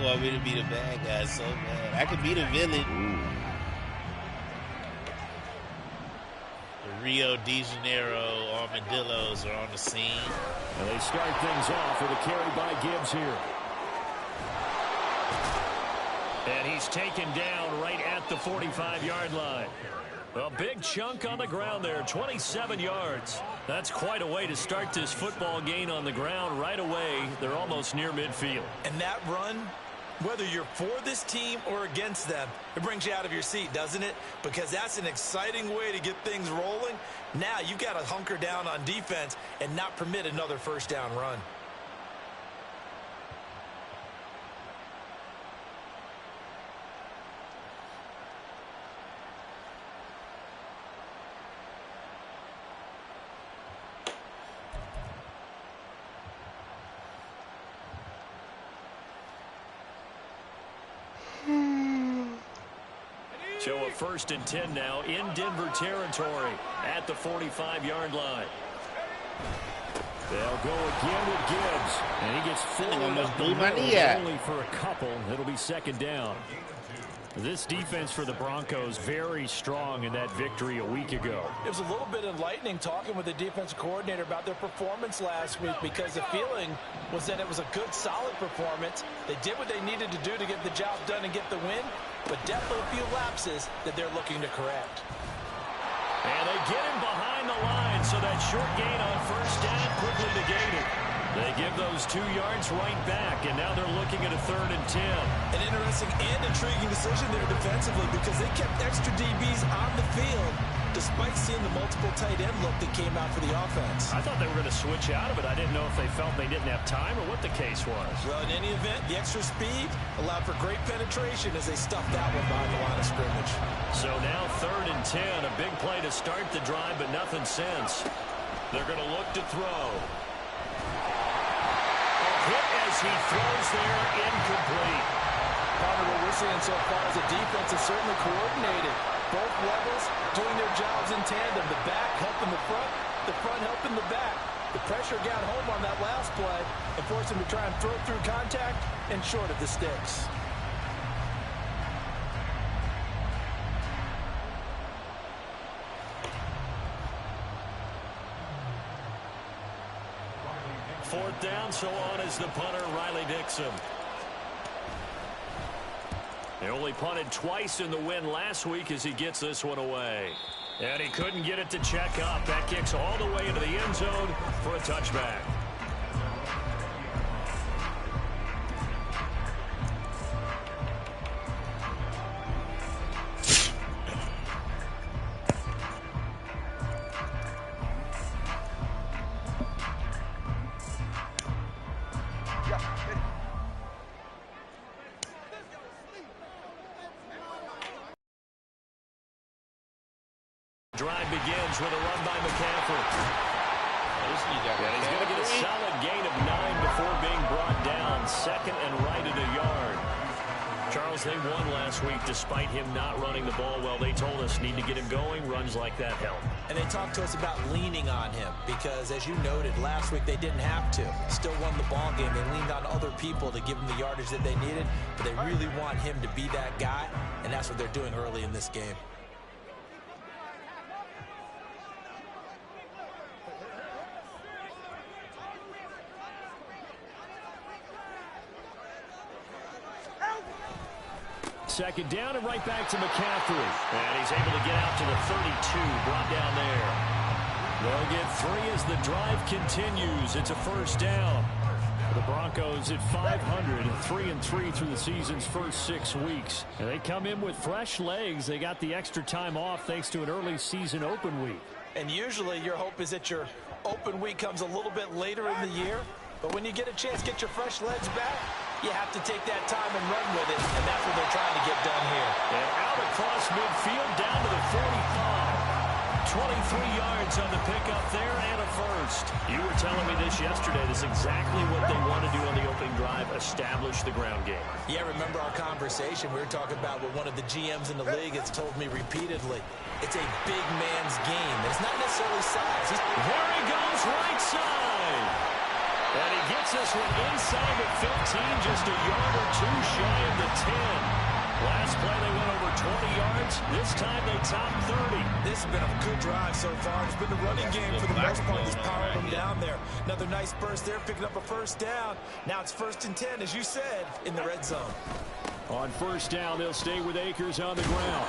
want me to be the bad guy so bad. I could be the villain. Ooh. The Rio de Janeiro armadillos are on the scene. And they start things off with a carry by Gibbs here. And he's taken down right at the 45-yard line. A big chunk on the ground there, 27 yards. That's quite a way to start this football game on the ground right away. They're almost near midfield. And that run, whether you're for this team or against them, it brings you out of your seat, doesn't it? Because that's an exciting way to get things rolling. Now you've got to hunker down on defense and not permit another first down run. So a 1st and 10 now in Denver territory at the 45-yard line. They'll go again with Gibbs, and he gets forward almost up blew the my middle, knee out. only for a couple. It'll be 2nd down. This defense for the Broncos very strong in that victory a week ago. It was a little bit enlightening talking with the defensive coordinator about their performance last week, because the feeling was that it was a good, solid performance. They did what they needed to do to get the job done and get the win, but definitely a few lapses that they're looking to correct. And they get him behind the line, so that short gain on 1st down quickly negated. They give those 2 yards right back, and now they're looking at a 3rd and 10. An interesting and intriguing decision there defensively, because they kept extra DBs on the field despite seeing the multiple tight end look that came out for the offense. I thought they were going to switch out of it. I didn't know if they felt they didn't have time or what the case was. Well, in any event, the extra speed allowed for great penetration as they stuffed that one behind the line of scrimmage. So now 3rd and 10, a big play to start the drive, but nothing since. They're going to look to throw. Hit as he throws there, incomplete. Part of what we're seeing so far is the defense is certainly coordinated. Both levels doing their jobs in tandem. The back helping the front helping the back. The pressure got home on that last play and forced him to try and throw through contact and short of the sticks. Fourth down, so on is the punter, Riley Dixon. They only punted twice in the win last week as he gets this one away. And he couldn't get it to check up. That kicks all the way into the end zone for a touchback. Drive begins with a run by McCaffrey. And he's going to get a solid gain of 9 before being brought down. 2nd and right at a yard. Charles, they won last week despite him not running the ball well. They told us need to get him going. Runs like that help. And they talked to us about leaning on him because, as you noted, last week they didn't have to. Still won the ball game. They leaned on other people to give him the yardage that they needed. But they really want him to be that guy, and that's what they're doing early in this game. Second down and right back to McCaffrey. And he's able to get out to the 32, brought down there. They'll get 3 as the drive continues. It's a 1st down. The Broncos at 500, 3-3 through the season's first 6 weeks. And they come in with fresh legs. They got the extra time off thanks to an early season open week. And usually your hope is that your open week comes a little bit later in the year. But when you get a chance to get your fresh legs back, you have to take that time and run with it, and that's what they're trying to get done here. And out across midfield, down to the 45. 23 yards on the pickup there, and a 1st. You were telling me this yesterday. This is exactly what they want to do on the opening drive, establish the ground game. Yeah, remember our conversation. We were talking about what one of the GMs in the league has told me repeatedly. It's a big man's game. It's not necessarily size. There he goes, right side. And he gets this one inside the 15, just a yard or two shy of the 10. Last play they went over 20 yards. This time they topped 30. This has been a good drive so far. It's been the running game for the most part that's powering them down there. Another nice burst there, picking up a first down. Now it's 1st and 10, as you said, in the red zone. On first down, they'll stay with Akers on the ground.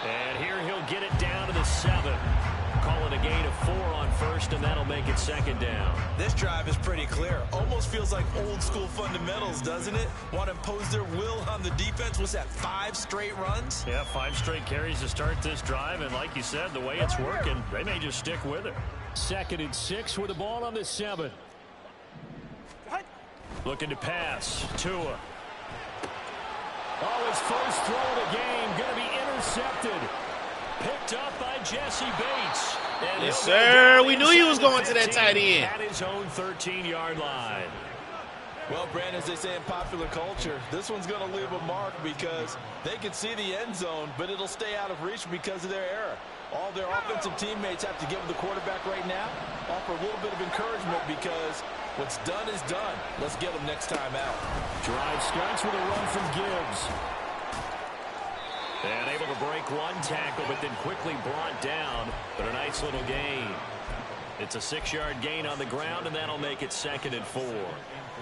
And here he'll get it down to the 7. Call it a gain of 4 on first, and that'll make it 2nd down. This drive is pretty clear. Almost feels like old school fundamentals, doesn't it? Want to impose their will on the defense. What's that, 5 straight runs? Yeah, 5 straight carries to start this drive, and like you said, the way it's working, they may just stick with it. 2nd and 6 with the ball on the 7. Looking to pass. Tua. Oh, his first throw of the game going to be intercepted. Picked up by Jesse Bates. And yes, sir. We knew he was going to that tight end. At his own 13-yard line. Well, Brandon, as they say in popular culture, this one's going to leave a mark because they can see the end zone, but it'll stay out of reach because of their error. All their offensive teammates have to give the quarterback right now, offer a little bit of encouragement because what's done is done. Let's get them next time out. Drive starts with a run from Gibbs. And able to break one tackle, but then quickly brought down. But a nice little gain. It's a 6-yard gain on the ground, and that'll make it 2nd and 4.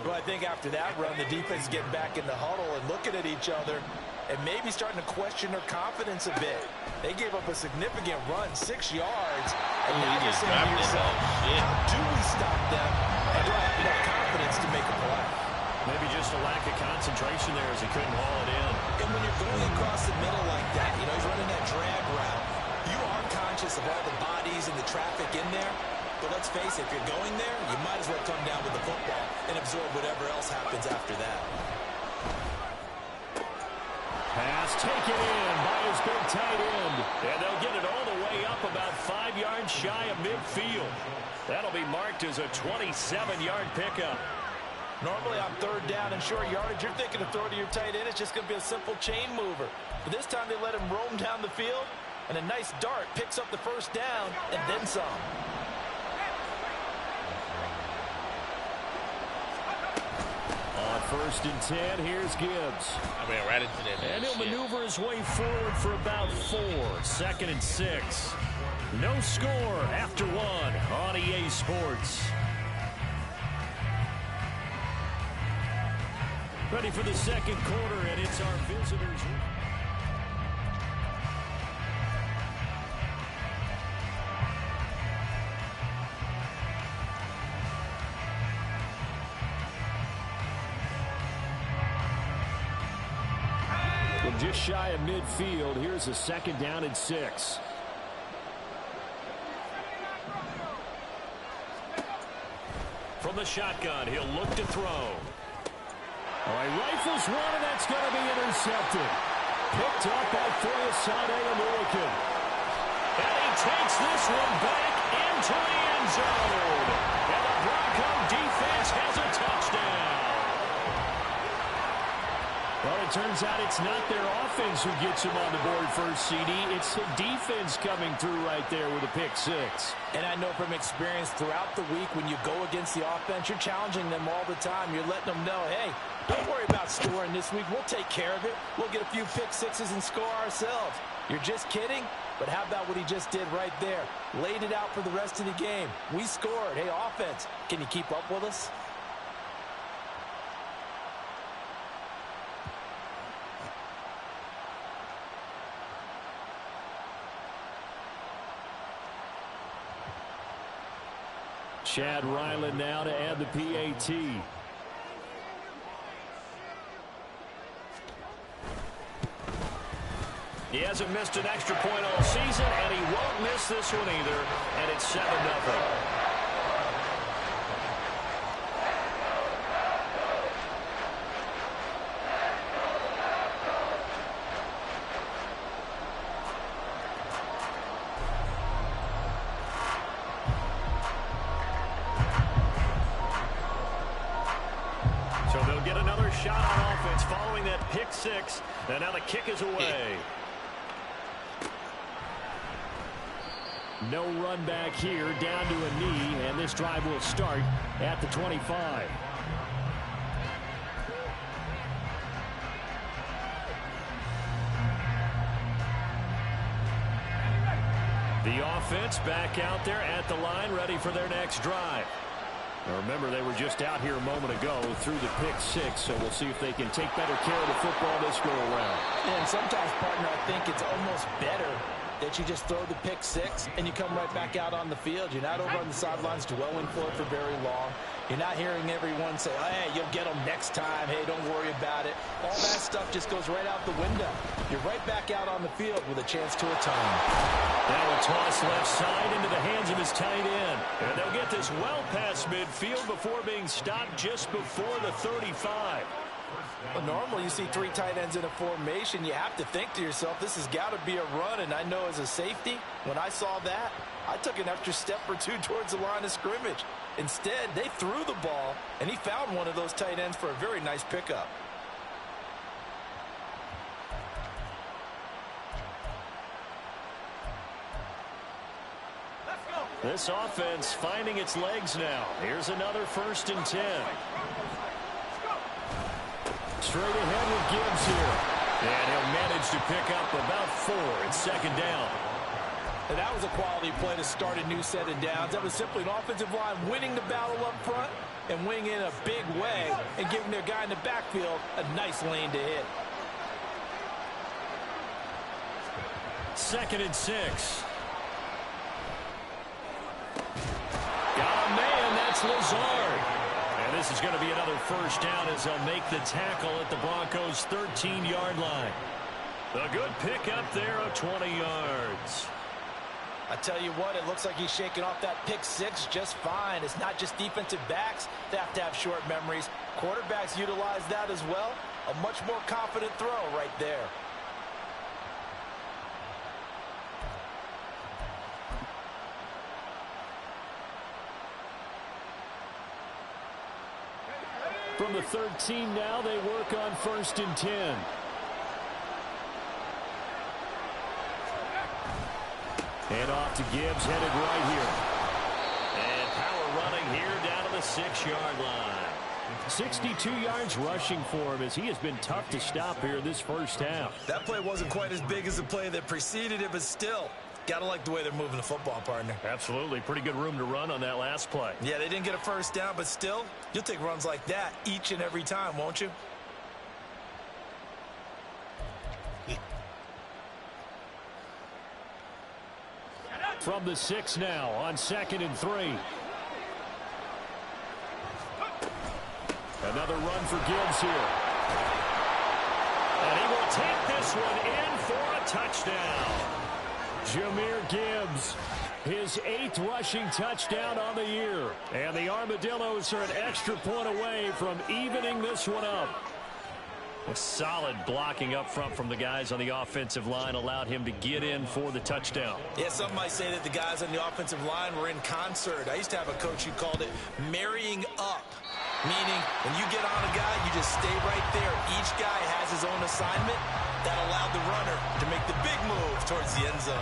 Well, I think after that run, the defense getting back in the huddle and looking at each other and maybe starting to question their confidence a bit. They gave up a significant run, 6 yards. And now you're saying to yourself, how do we stop them? And do I have enough confidence to make a play? Maybe just a lack of concentration there as he couldn't haul it in. And when you're going across the middle like that, you know, he's running that drag route, you are conscious of all the bodies and the traffic in there. But let's face it, if you're going there, you might as well come down with the football and absorb whatever else happens after that. Pass taken in by his big tight end. And they'll get it all the way up about 5 yards shy of midfield. That'll be marked as a 27-yard pickup. Normally on 3rd down and short yardage, you're thinking of throw to your tight end. It's just going to be a simple chain mover. But this time they let him roam down the field, and a nice dart picks up the first down and then some. On 1st and 10, here's Gibbs. I ran right into that. And he'll maneuver his way forward for about 4. 2nd and 6. No score after 1 on EA Sports. Ready for the 2nd quarter, and it's our visitors. Well, just shy of midfield, here's a 2nd down and 6. From the shotgun, he'll look to throw. All right, rifles one, and that's going to be intercepted. Picked up by Foyesade American. And he takes this one back into the end zone. And the Bronco defense has a touchdown. Well, it turns out it's not their offense who gets them on the board first, CD. It's the defense coming through right there with a pick 6. And I know from experience throughout the week when you go against the offense, you're challenging them all the time. You're letting them know, hey, don't worry about scoring this week. We'll take care of it. We'll get a few pick 6s and score ourselves. You're just kidding? But how about what he just did right there? Laid it out for the rest of the game. We scored. Hey, offense, can you keep up with us? Chad Ryland now to add the PAT. He hasn't missed an extra point all season, and he won't miss this one either, and it's 7-0. So they'll get another shot on offense following that pick 6, and now the kick is away. No run back here, down to a knee, and this drive will start at the 25. The offense back out there at the line, ready for their next drive. Now remember, they were just out here a moment ago through the pick six, so we'll see if they can take better care of the football this go-around. And sometimes, partner, I think it's almost better that you just throw the pick six and you come right back out on the field. You're not over on the sidelines dwelling for it for very long. You're not hearing everyone say, oh, hey, you'll get them next time. Hey, don't worry about it. All that stuff just goes right out the window. You're right back out on the field with a chance to atone. Now a toss left side into the hands of his tight end. And they'll get this well past midfield before being stopped just before the 35. Well, normally you see three tight ends in a formation. You have to think to yourself, this has got to be a run. And I know as a safety, when I saw that, I took an extra step or two towards the line of scrimmage. Instead, they threw the ball, and he found one of those tight ends for a very nice pickup. This offense finding its legs now. Here's another 1st and 10. Straight ahead with Gibbs here. And he'll manage to pick up about 4. It's 2nd down. And that was a quality play to start a new set of downs. That was simply an offensive line winning the battle up front and winning in a big way and giving their guy in the backfield a nice lane to hit. 2nd and 6. Got a man, that's Lazard. And this is going to be another 1st down as they'll make the tackle at the Broncos' 13-yard line. A good pickup there of 20 yards. I tell you what, it looks like he's shaking off that pick six just fine. It's not just defensive backs that have to have short memories. Quarterbacks utilize that as well. A much more confident throw right there. From the 13 now, they work on 1st and 10. And off to Gibbs, headed right here. And power running here down to the 6-yard line. 62 yards rushing for him as he has been tough to stop here this first half. That play wasn't quite as big as the play that preceded it, but still, gotta like the way they're moving the football, partner. Absolutely. Pretty good room to run on that last play. Yeah, they didn't get a 1st down, but still, you'll take runs like that each and every time, won't you? From the 6 now on 2nd and 3. Another run for Gibbs here. And he will take this one in for a touchdown. Jahmyr Gibbs, his 8th rushing touchdown on the year. And the Armadillos are an extra point away from evening this one up. A solid blocking up front from the guys on the offensive line allowed him to get in for the touchdown. Yeah, some might say that the guys on the offensive line were in concert. I used to have a coach who called it marrying up, meaning when you get on a guy, you just stay right there. Each guy has his own assignment that allowed the runner to make the big move towards the end zone.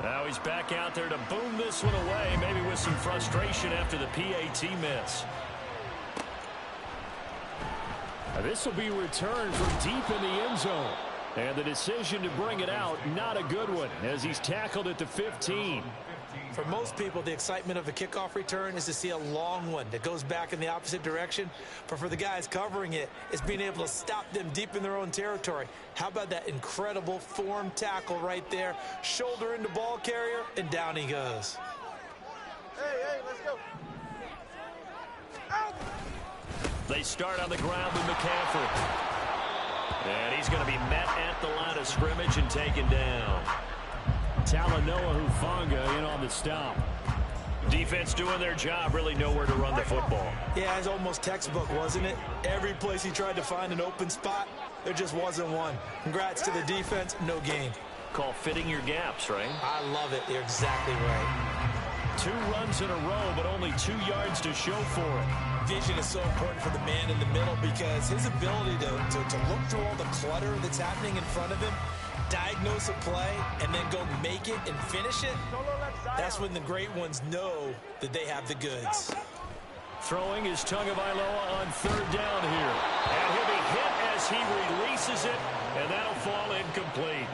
Now he's back out there to boom this one away, maybe with some frustration after the PAT miss. Now this will be returned from deep in the end zone. And the decision to bring it out, not a good one, as he's tackled at the 15. For most people, the excitement of a kickoff return is to see a long one that goes back in the opposite direction. But for the guys covering it, it's being able to stop them deep in their own territory. How about that incredible form tackle right there? Shoulder into ball carrier, and down he goes. Hey, let's go. Out. They start on the ground with McCaffrey. And he's going to be met at the line of scrimmage and taken down. Talanoa Hufanga in on the stop. Defense doing their job, really nowhere to run the football. Yeah, it's almost textbook, wasn't it? Every place he tried to find an open spot, There just wasn't one. Congrats to the defense, no gain. Call fitting your gaps, right? I love it. You're exactly right. 2 runs in a row, but only 2 yards to show for it. Vision is so important for the man in the middle because his ability to look through all the clutter that's happening in front of him, diagnose a play, and then go make it and finish it, that's when the great ones know that they have the goods. Throwing is Tagovailoa on 3rd down here. And he'll be hit as he releases it, and that'll fall incomplete.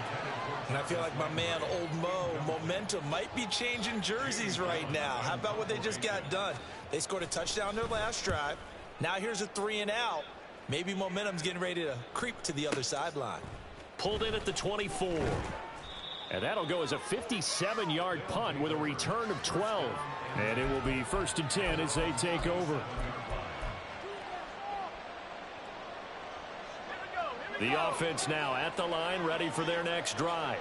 And I feel like my man, Old Mo, momentum might be changing jerseys right now. How about what they just got done? They scored a touchdown their last drive. Now here's a 3 and out. Maybe momentum's getting ready to creep to the other sideline. Pulled in at the 24. And that'll go as a 57-yard punt with a return of 12. And it will be 1st and 10 as they take over. The offense now at the line, ready for their next drive.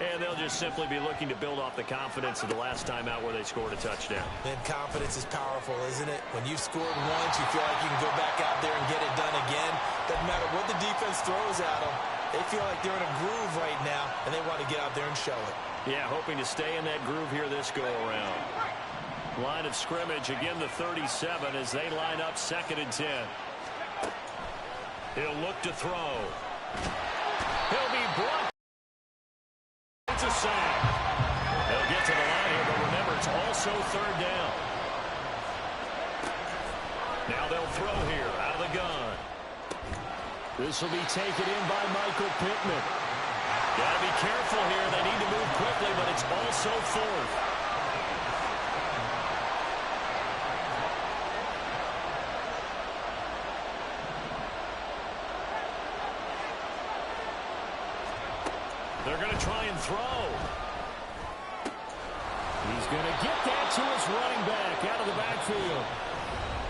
And they'll just simply be looking to build off the confidence of the last time out where they scored a touchdown. Man, confidence is powerful, isn't it? When you've scored once, you feel like you can go back out there and get it done again. Doesn't matter what the defense throws at them. They feel like they're in a groove right now, and they want to get out there and show it. Yeah, hoping to stay in that groove here this go-around. Line of scrimmage, again the 37 as they line up 2nd and 10. He'll look to throw. He'll be brought. It's a sack. They'll get to the line here, but remember, it's also 3rd down. Now they'll throw here out of the gun. This will be taken in by Michael Pittman. Got to be careful here. They need to move quickly, but it's also 4th. They're going to try and throw. He's going to get that to his running back out of the backfield.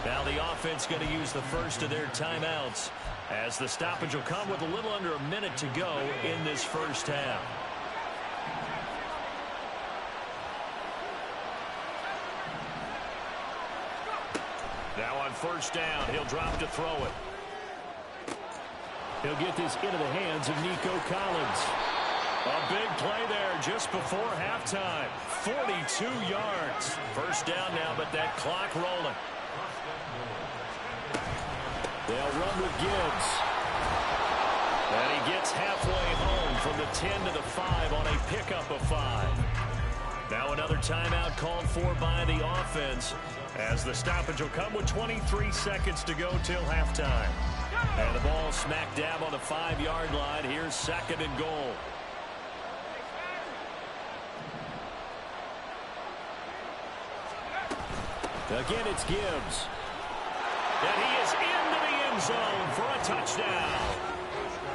Now the offense going to use the first of their timeouts as the stoppage will come with a little under a minute to go in this first half. Now on 1st down, he'll drop to throw it. He'll get this into the hands of Nico Collins. A big play there just before halftime. 42 yards. 1st down now, but that clock rolling. They'll run with Gibbs. And he gets halfway home from the 10 to the 5 on a pickup of 5. Now another timeout called for by the offense as the stoppage will come with 23 seconds to go till halftime. And the ball smack dab on the 5-yard line. Here's 2nd and goal. Again, it's Gibbs. And he is into the end zone for a touchdown.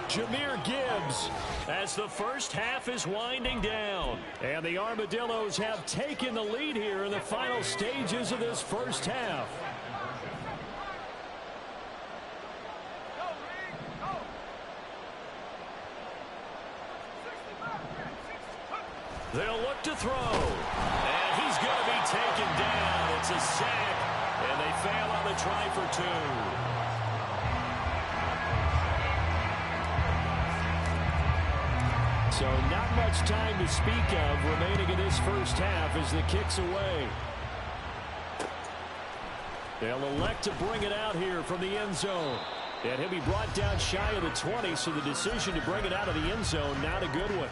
Jahmyr Gibbs as the first half is winding down. And the Armadillos have taken the lead here in the final stages of this first half. They'll look to throw. And he's going to be taken down. It's a sack. And they fail on the try for 2. So not much time to speak of remaining in this first half as the kick's away. They'll elect to bring it out here from the end zone. And he'll be brought down shy of the 20, so the decision to bring it out of the end zone, not a good one.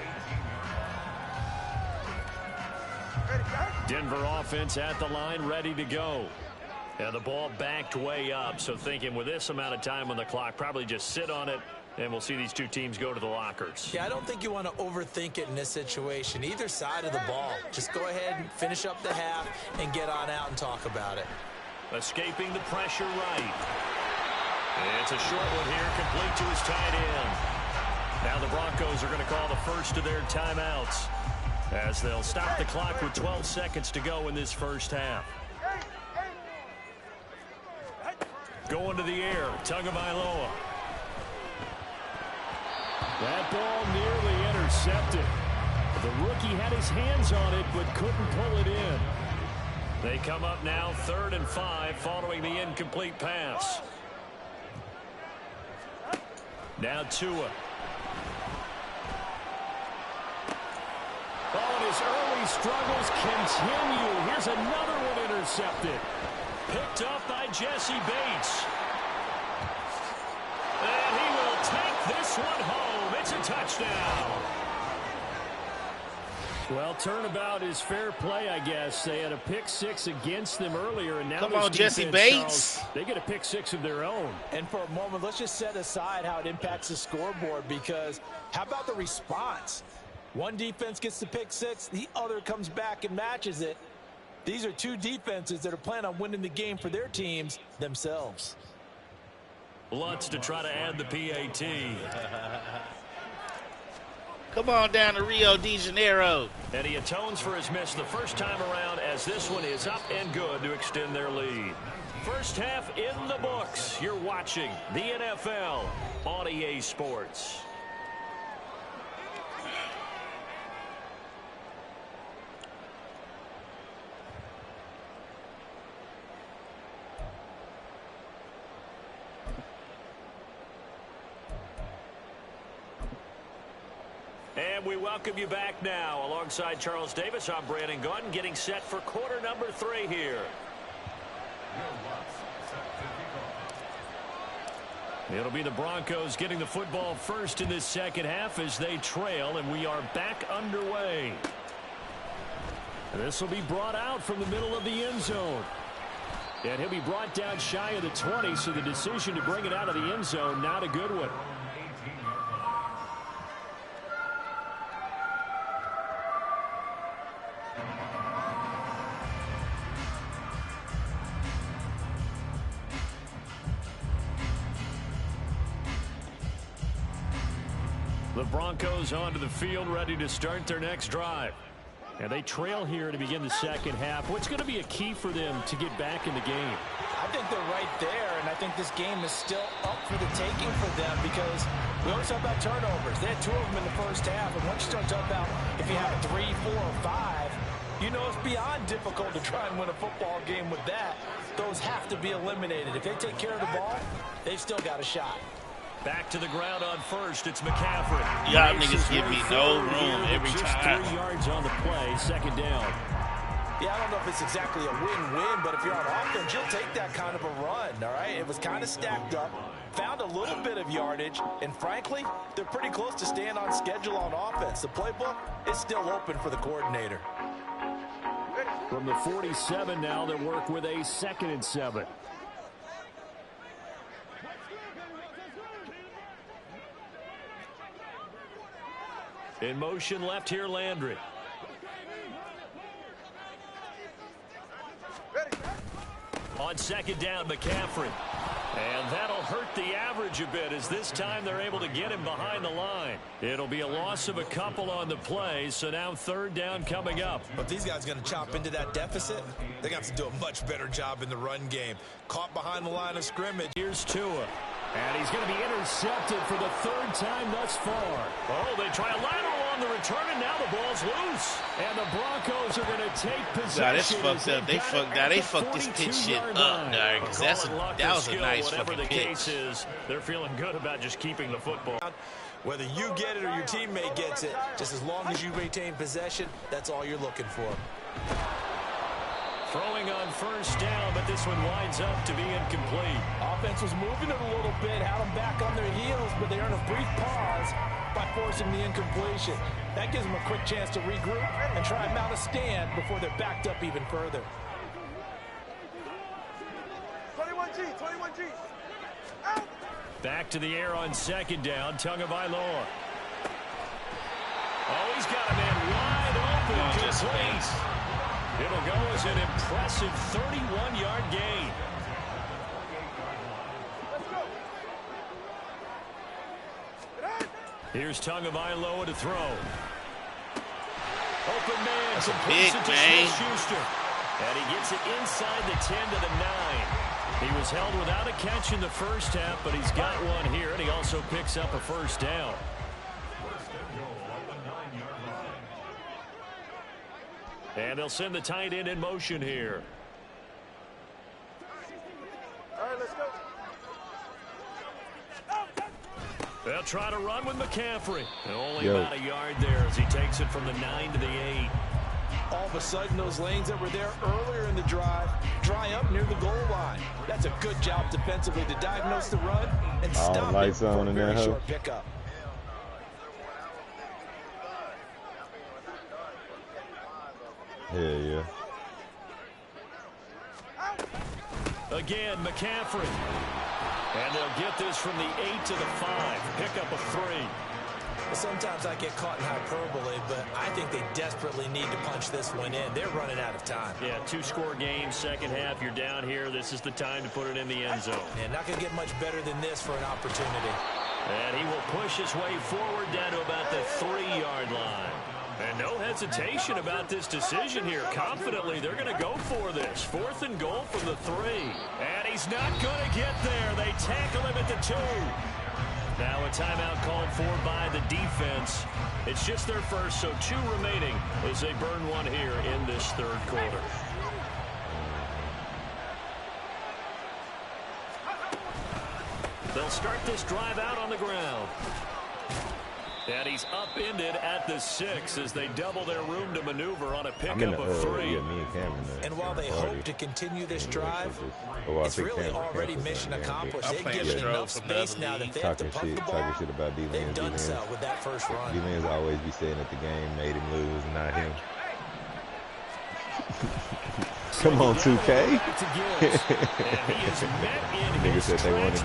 Denver offense at the line, ready to go. And the ball backed way up, so thinking with this amount of time on the clock, probably just sit on it, and we'll see these two teams go to the lockers. Yeah, I don't think you want to overthink it in this situation. Either side of the ball. Just go ahead and finish up the half and get on out and talk about it. Escaping the pressure right. It's a short one here, complete to his tight end. Now the Broncos are going to call the first of their timeouts as they'll stop the clock with 12 seconds to go in this first half. Going to the air, Tagovailoa. That ball nearly intercepted. The rookie had his hands on it but couldn't pull it in. They come up now 3rd and 5 following the incomplete pass. Now Tua. Oh, and his early struggles continue. Here's another one intercepted. Picked up by Jesse Bates. And he will take this one home. It's a touchdown. Well, turnabout is fair play, I guess. They had a pick six against them earlier, and now come on, Jesse Bates. Charles, they get a pick six of their own. And for a moment, let's just set aside how it impacts the scoreboard, because how about the response? One defense gets the pick six, the other comes back and matches it. These are two defenses that are planning on winning the game for their teams themselves. Lutz to try to add the PAT. Come on down to Rio de Janeiro. And he atones for his miss the first time around, as this one is up and good to extend their lead. First half in the books. You're watching the NFL on EA Sports. And we welcome you back now. Alongside Charles Davis, I'm Brandon Gordon, getting set for quarter number 3 here. It'll be the Broncos getting the football first in this second half as they trail, and we are back underway. And this will be brought out from the middle of the end zone. And he'll be brought down shy of the 20, so the decision to bring it out of the end zone, not a good one. The Broncos onto the field, ready to start their next drive. And they trail here to begin the second half. What's going to be a key for them to get back in the game? I think they're right there, and I think this game is still up for the taking for them, because we always talk about turnovers. They had 2 of them in the first half, and once you start talking about if you have 3, 4, or 5, you know it's beyond difficult to try and win a football game with that. Those have to be eliminated. If they take care of the ball, they've still got a shot. Back to the ground on first. It's McCaffrey. Y'all niggas give me no room every time. Just 3 yards on the play, second down. Yeah, I don't know if it's exactly a win-win, but if you're on offense, you'll take that kind of a run, all right? It was kind of stacked up, found a little bit of yardage, and frankly, they're pretty close to staying on schedule on offense. The playbook is still open for the coordinator. From the 47 now, they work with a 2nd and 7. In motion left here, Landry. On second down, McCaffrey. And that'll hurt the average a bit, as this time they're able to get him behind the line. It'll be a loss of a couple on the play, so now 3rd down coming up. But these guys are going to chop into that deficit. They're going to have to do a much better job in the run game. Caught behind the line of scrimmage. Here's Tua. And he's going to be intercepted for the 3rd time thus far. Oh, they try a lateral on the return, and now the ball's loose. And the Broncos are going to take possession. Nah, that's fucked up. They fucked this pitch shit up, dog. Because that was a nice fucking pitch. Whatever the case pitch. is, they're feeling good about just keeping the football. Whether you get it or your teammate gets it, just as long as you retain possession, that's all you're looking for. Throwing on first down, but this one winds up to be incomplete. Offense was moving it a little bit, had them back on their heels, but they earned a brief pause by forcing the incompletion. That gives them a quick chance to regroup and try and mount a stand before they're backed up even further. 21G. Out. Back to the air on second down, Tagovailoa. Oh, he's got a man wide open. Complete. It'll go as an impressive 31-yard gain. Here's Tagovailoa to throw. Open man. That's a big man. And he gets it inside the 10 to the 9. He was held without a catch in the first half, but he's got one here, and he also picks up a first down. And they'll send the tight end in motion here. All right, let's go. They'll try to run with McCaffrey. Only about a yard there as he takes it from the 9 to the 8. All of a sudden, those lanes that were there earlier in the drive dry up near the goal line. That's a good job defensively to diagnose the run and stop it for a very short pickup. Yeah. Again, McCaffrey. And they'll get this from the 8 to the 5. Pickup of 3. Well, sometimes I get caught in hyperbole, but I think they desperately need to punch this one in. They're running out of time. Yeah, 2-score game, second half. You're down here. This is the time to put it in the end zone. And not going to get much better than this for an opportunity. And he will push his way forward down to about the 3-yard line. And no hesitation about this decision here. Confidently, they're going to go for this. 4th and goal from the 3. And he's not going to get there. They tackle him at the 2. Now a timeout called for by the defense. It's just their first, so 2 remaining as they burn one here in this 3rd quarter. They'll start this drive out on the ground. And he's upended at the 6 as they double their room to maneuver on a pickup of 3. And while they hope to continue this drive, it's really already mission accomplished. They've given enough space now that they have to pump the ball. They've done so with that first run. D-Lens always be saying that the game made him lose, not him. Come on, 2K. Nigga said they wanted to.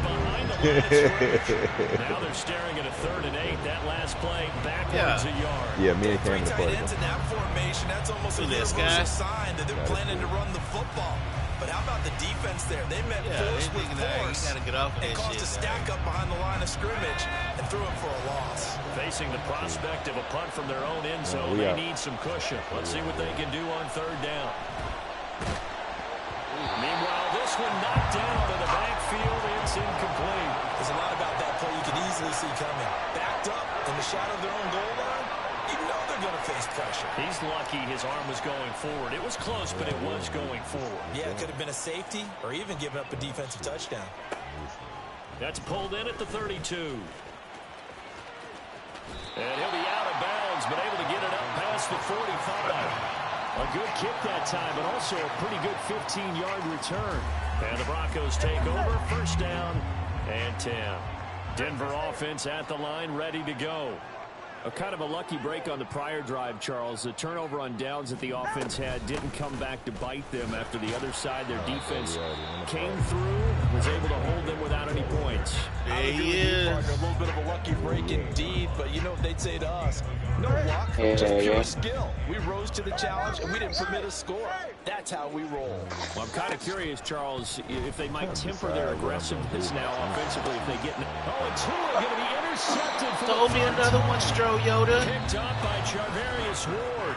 Now they're staring at a 3rd and 8. That last play backwards a yard. Yeah, me and Cam. 3 tight ends in that formation. That's almost a universal sign that they're planning to run the football. But how about the defense there? They met force with force and caused a stack up behind the line of scrimmage and threw him for a loss. Facing the prospect of a punt from their own end zone, they need some cushion. Let's see what they can do on 3rd down. Meanwhile, this one knocked down to the backfield. It's incomplete. There's a lot about that play you can easily see coming. Backed up in the shadow of their own goal line, you know they're going to face pressure. He's lucky his arm was going forward. It was close, but it was going forward. Yeah, it could have been a safety or even given up a defensive touchdown. That's pulled in at the 32. And he'll be out of bounds, but able to get it up past the 45. A good kick that time, but also a pretty good 15-yard return. And the Broncos take over, 1st down and 10. Denver offense at the line, ready to go. A kind of a lucky break on the prior drive, Charles. The turnover on downs that the offense had didn't come back to bite them after the other side. Their defense came through, was able to hold them without any points. There he is. A little bit of a lucky break indeed, but you know what they'd say to us. No luck, just pure skill. We rose to the challenge, and we didn't permit a score. That's how we roll. Well, I'm kind of curious, Charles, if they might temper their aggressiveness now offensively if they get... Oh, and Tua going to be intercepted. Throw me another one, Stro, Yoda. Picked up by Charvarius Ward.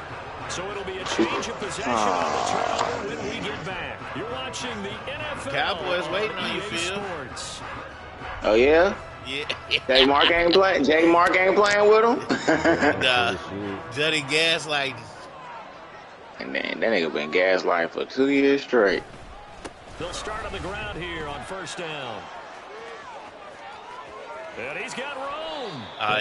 So it'll be a change of possession on the turnover when we get back. You're watching the NFL. Cowboys waiting on you, Phil. Sports. Oh, yeah? Yeah. J Mark ain't playing. J Mark ain't playing with him. Nah, Juddy Gaslight. And man, that nigga been gaslighting for 2 years straight. They'll start on the ground here on 1st down. And he's got Rome.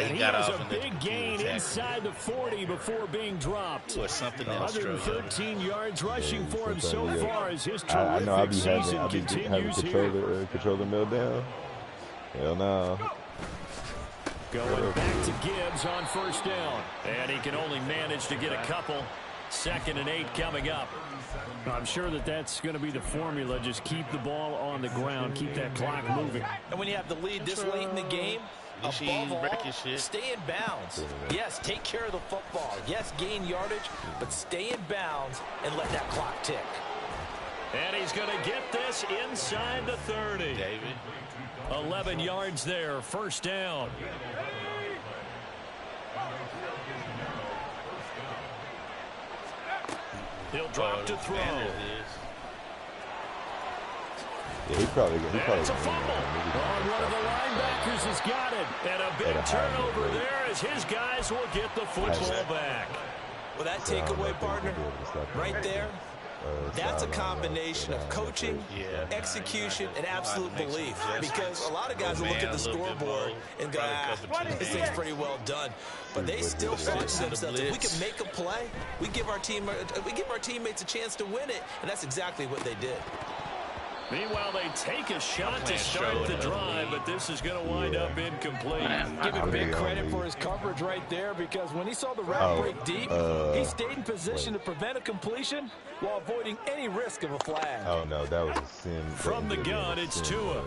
He got off a big gain inside the 40 before being dropped. Or something else. 113 yards rushing for him so far as his terrific season continues here. Controller mill down. Hell no. Going back to Gibbs on 1st down. And he can only manage to get a couple. 2nd and 8 coming up. I'm sure that's going to be the formula. Just keep the ball on the ground. Keep that clock moving. And when you have the lead this late in the game, above all, stay in bounds. Yes, take care of the football. Yes, gain yardage, but stay in bounds and let that clock tick. And he's going to get this inside the 30. David. 11 yards there, 1st down. He'll drop to throw. Yeah, he probably It's a fumble. One of the linebackers has got it. And a big turnover there as his guys will get the football back. Well, that takeaway, partner, right there, That's a combination of coaching, execution, and absolute belief. Because a lot of guys will look at the scoreboard and go, this thing's pretty well done. But they still thought to themselves, if we can make a play, we give our teammates a chance to win it. And that's exactly what they did. Meanwhile, they take a shot to start the drive, but this is going to wind up incomplete. Give him big credit for his coverage right there, because when he saw the route break deep, he stayed in position to prevent a completion while avoiding any risk of a flag. Oh, no, that was a sin. From the gun, it's Tua.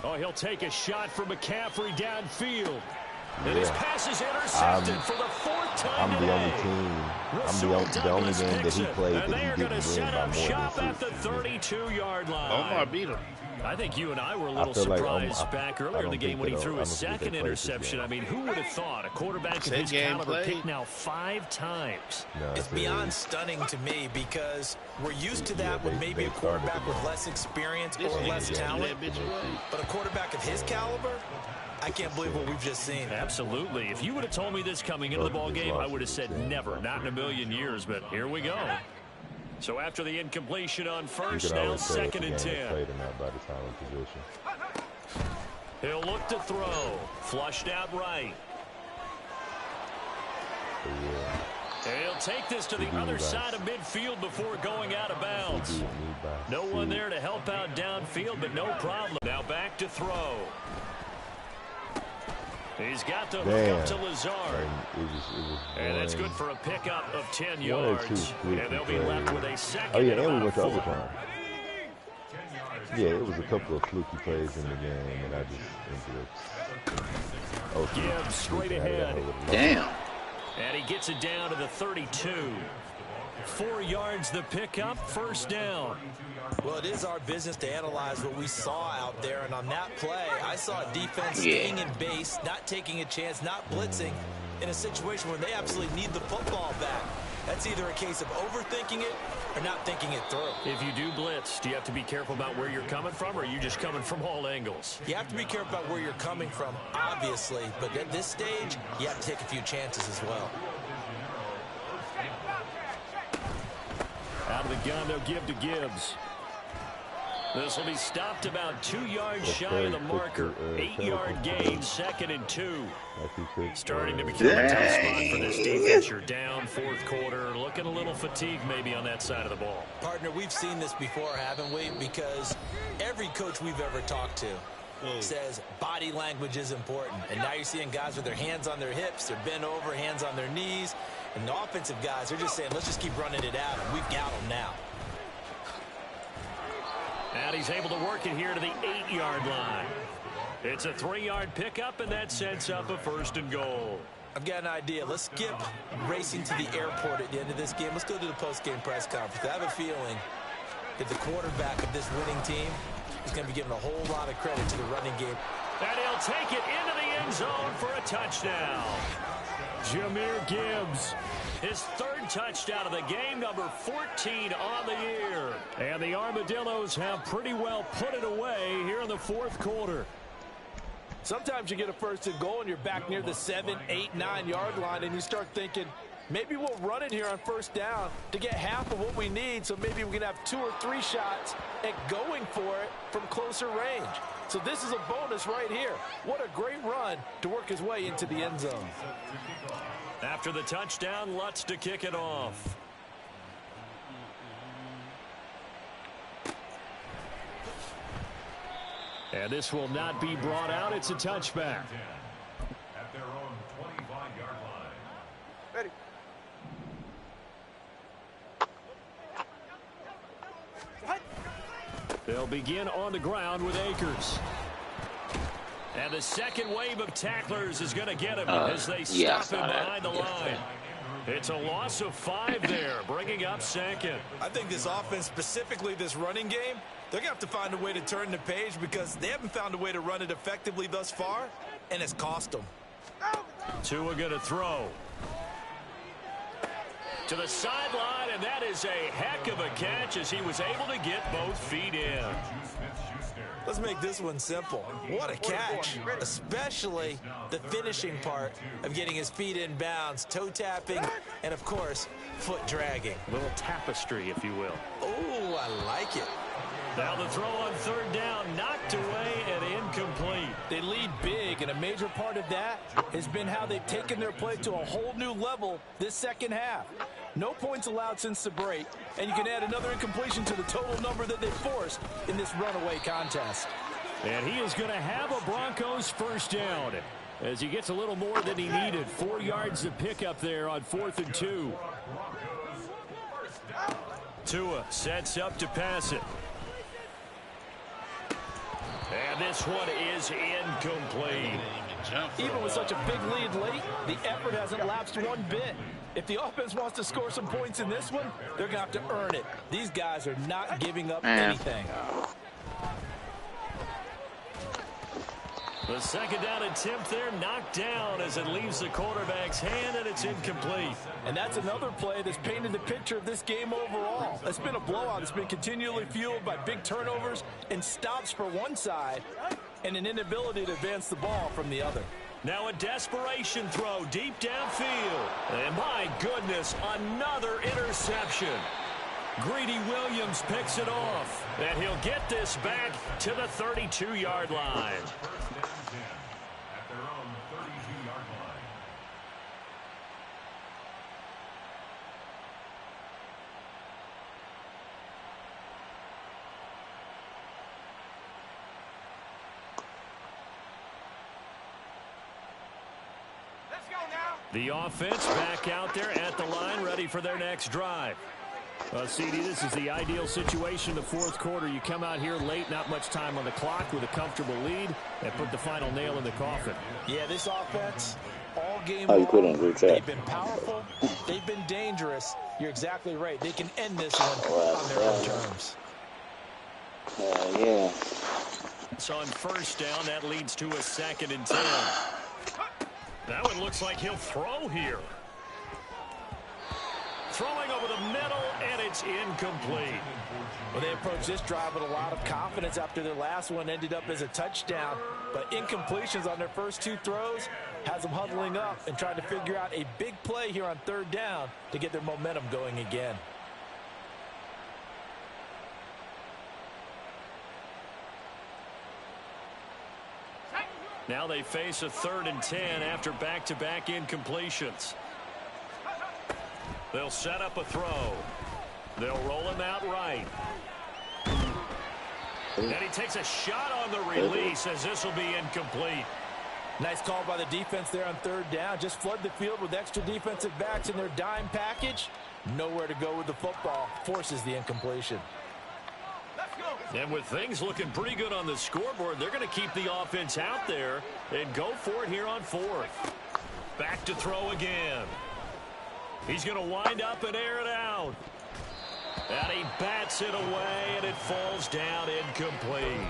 Oh, he'll take a shot from McCaffrey downfield. And his pass is intercepted for the 4th time I'm the only team. The only game that he played that he didn't win by more shop at the 32-yard line. Omar beat him. I think you and I were a little surprised back earlier in the game when he threw his second interception. I mean, who would have thought a quarterback of his caliber picked now 5 times? It's beyond stunning to me, because we're used to that with maybe a quarterback with less experience or less talent. But a quarterback of his caliber, I can't believe what we've just seen. Absolutely. If you would have told me this coming into the ball game, I would have said never, not in a million years. But here we go. So after the incompletion on first, now 2nd and 10. He'll look to throw. Flushed out right. And he'll take this to the other side of midfield before going out of bounds. No one there to help out downfield, but no problem. Now back to throw. He's got the hook up to Lazard. And that's good for a pickup of 10 yards. And they'll be left with a 2nd. Oh, yeah, and we went to overtime. Yeah, it was a couple of fluky plays in the game, and I just ended up. Gibbs straight ahead. Damn. And he gets it down to the 32. 4 yards the pickup, 1st down. Well, it is our business to analyze what we saw out there, and on that play, I saw a defense staying in base, not taking a chance, not blitzing, in a situation where they absolutely need the football back. That's either a case of overthinking it or not thinking it through. If you do blitz, do you have to be careful about where you're coming from, or are you just coming from all angles? You have to be careful about where you're coming from, obviously, but at this stage, you have to take a few chances as well. Out of the gun, they'll give to Gibbs. This will be stopped about 2 yards shy of the marker. 8-yard gain, 2nd and 2. Starting to become a tough spot for this defense. You're down 4th quarter, looking a little fatigued maybe on that side of the ball. Partner, we've seen this before, haven't we? Because every coach we've ever talked to says body language is important. And now you're seeing guys with their hands on their hips, they're bent over, hands on their knees. And the offensive guys, they're just saying, let's just keep running it at them. We've got them now. And he's able to work it here to the 8-yard line. It's a 3-yard pickup, and that sets up a 1st and goal. I've got an idea. Let's skip racing to the airport at the end of this game. Let's go to the post-game press conference. I have a feeling that the quarterback of this winning team is going to be given a whole lot of credit to the running game. And he'll take it into the end zone for a touchdown. Jahmyr Gibbs, his 3rd touchdown of the game, number 14 on the year. And the Armadillos have pretty well put it away here in the 4th quarter. Sometimes you get a 1st and goal and you're back near the 7, 8, 9-yard line, and you start thinking, maybe we'll run it here on 1st down to get half of what we need, so maybe we can have 2 or 3 shots at going for it from closer range. So this is a bonus right here. What a great run to work his way into the end zone. After the touchdown, Lutz to kick it off. And this will not be brought out. It's a touchback. At their own 25-yard line. Ready. They'll begin on the ground with Akers. And the 2nd wave of tacklers is going to get him as they stop him behind the line. It's a loss of 5 there, bringing up 2nd. I think this offense, specifically this running game, they're going to have to find a way to turn the page, because they haven't found a way to run it effectively thus far, and it's cost them. Tua going to throw. To the sideline, And that is a heck of a catch as he was able to get both feet in. Let's make this one simple. What a catch, especially the finishing part of getting his feet in bounds, toe tapping, and of course, foot dragging. A little tapestry, if you will. Oh, I like it. Now the throw on third down, knocked away and incomplete. They lead big, and a major part of that has been how they've taken their play to a whole new level this second half. No points allowed since the break, and you can add another incompletion to the total number that they forced in this runaway contest. And he is going to have a Broncos first down as he gets a little more than he needed. 4 yards to pick up there on 4th and 2. Tua sets up to pass it. And this one is incomplete. Even with such a big lead late, the effort hasn't lapsed one bit. If the offense wants to score some points in this one, they're going to have to earn it. These guys are not giving up anything. The second down attempt there knocked down as it leaves the quarterback's hand, and it's incomplete. And that's another play that's painted the picture of this game overall. It's been a blowout. It's been continually fueled by big turnovers and stops for one side and an inability to advance the ball from the other. Now a desperation throw deep downfield. And my goodness, another interception. Greedy Williams picks it off. And he'll get this back to the 32-yard line. At their own 32-yard line. Let's go now. The offense back out there at the line, ready for their next drive. CD, this is the ideal situation in the fourth quarter. You come out here late, not much time on the clock with a comfortable lead, and put the final nail in the coffin. Yeah, this offense, all game Oh, you put it in long, group chat. they've been powerful, they've been dangerous. You're exactly right. They can end this one on their own terms. Yeah. So on first down, that leads to a 2nd and 10. That one looks like he'll throw here. Throwing over the middle, and it's incomplete. Well, they approached this drive with a lot of confidence after their last one ended up as a touchdown. But incompletions on their first 2 throws has them huddling up and trying to figure out a big play here on third down to get their momentum going again. Now they face a 3rd and 10 after back-to-back incompletions. They'll set up a throw. They'll roll him out right. And he takes a shot on the release as this will be incomplete. Nice call by the defense there on third down. Just flood the field with extra defensive backs in their dime package. Nowhere to go with the football. Forces the incompletion. And with things looking pretty good on the scoreboard, they're going to keep the offense out there and go for it here on 4th. Back to throw again. He's going to wind up and air it out. And he bats it away, and it falls down incomplete.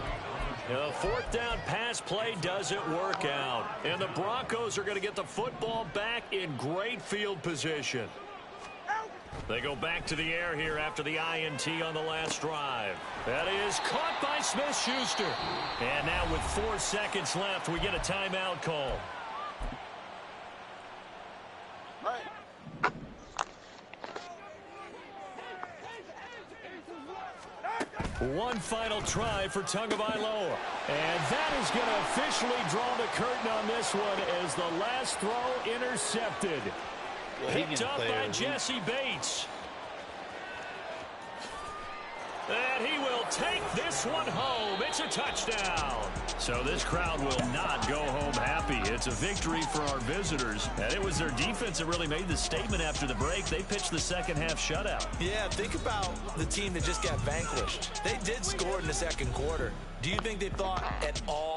The 4th down pass play doesn't work out. And the Broncos are going to get the football back in great field position. They go back to the air here after the INT on the last drive. That is caught by Smith-Schuster. And now with 4 seconds left, we get a timeout call. One final try for Tagovailoa. And that is going to officially draw the curtain on this one as the last throw intercepted. Picked up by Jesse Bates. And he will take this one home. It's a touchdown. So this crowd will not go home happy. It's a victory for our visitors. And it was their defense that really made the statement after the break. They pitched the second half shutout. Yeah, think about the team that just got vanquished. They did score in the second quarter. Do you think they thought at all